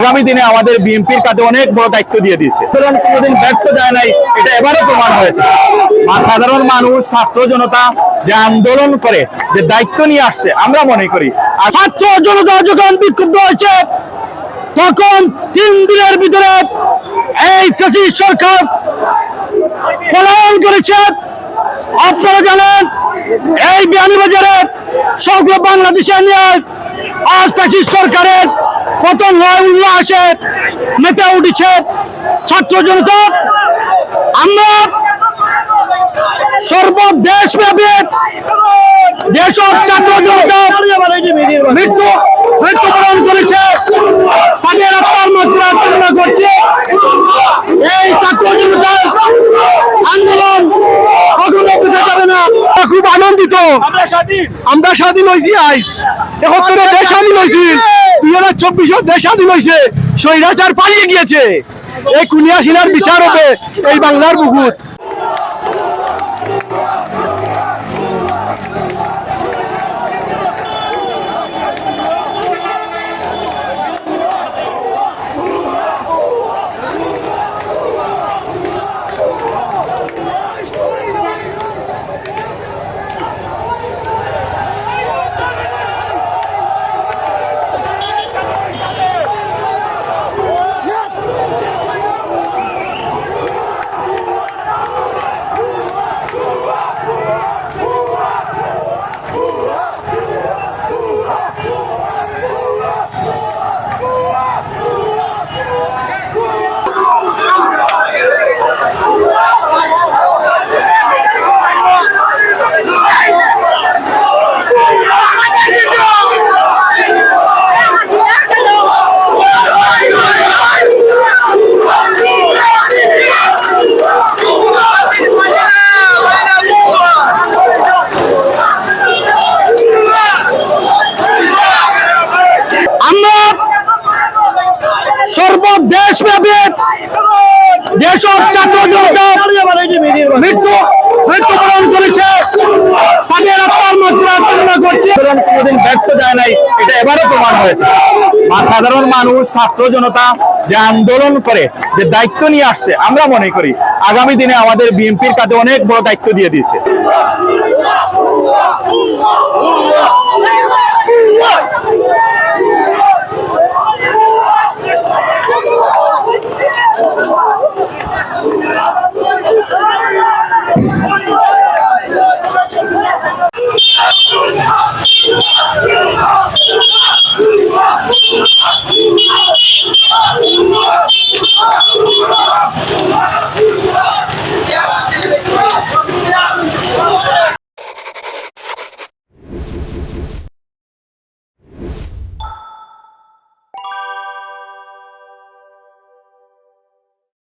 আগামী দিনে আমাদের বিএনপির কাছে অনেক বড় দায়িত্ব দিয়ে দিয়েছে। কোনোদিন ব্যর্থ যায় নাই, এটা এবারে প্রমাণ হয়েছে। সাধারণ মানুষ, ছাত্র জনতা যে আন্দোলন করে, যে দায়িত্ব নিয়ে আসছে, আমরা মনে করি আর ছাত্র জনতা যখন বিক্ষুব্ধ হয়েছে তখন 3 দিনের ভিতরে এই ফ্যাসিস্ট সরকার পলায়ন করেছে। আপনারা জানেন এই বিয়ানীবাজারে সমগ্র বাংলাদেশে নিয়ে আজ ফ্যাসিস্ট সরকারের পতন হয় উল্লাসে মেতে উঠেছে ছাত্র জনতা। আমরা সর্বদেশব্যাপী যেসব ছাত্র জনতা মৃত্যুবরণ করেছে তাদের আত্মার মাত্রা কামনা করছে। এই ছাত্র জনতার আন্দোলন কখনো পেতে যাবে না। খুব আনন্দিত, আমরা স্বাধীন হয়েছি। আইস 71 দেশ স্বাধীন হয়েছি, 2024 দেশ স্বাধীন হয়েছে। স্বৈরাচার পালিয়ে গিয়েছে। এই কুনিয়াশিলার বিচার হবে এই বাংলার বুকুত। সর্বদেশব্যাপী যেসব ছাত্র জনতা মৃত্যুবরণ করেছে তাদের আত্মার মাত্রা কামনা করছে। কোনোদিন ব্যর্থ যায় নাই, এটা এবারে প্রমাণ হয়েছে। সাধারণ মানুষ, ছাত্র জনতা যে আন্দোলন করে, যে দায়িত্ব নিয়ে আসছে, আমরা মনে করি আগামী দিনে আমাদের বিএনপির কাছে অনেক বড় দায়িত্ব দিয়ে দিয়েছে।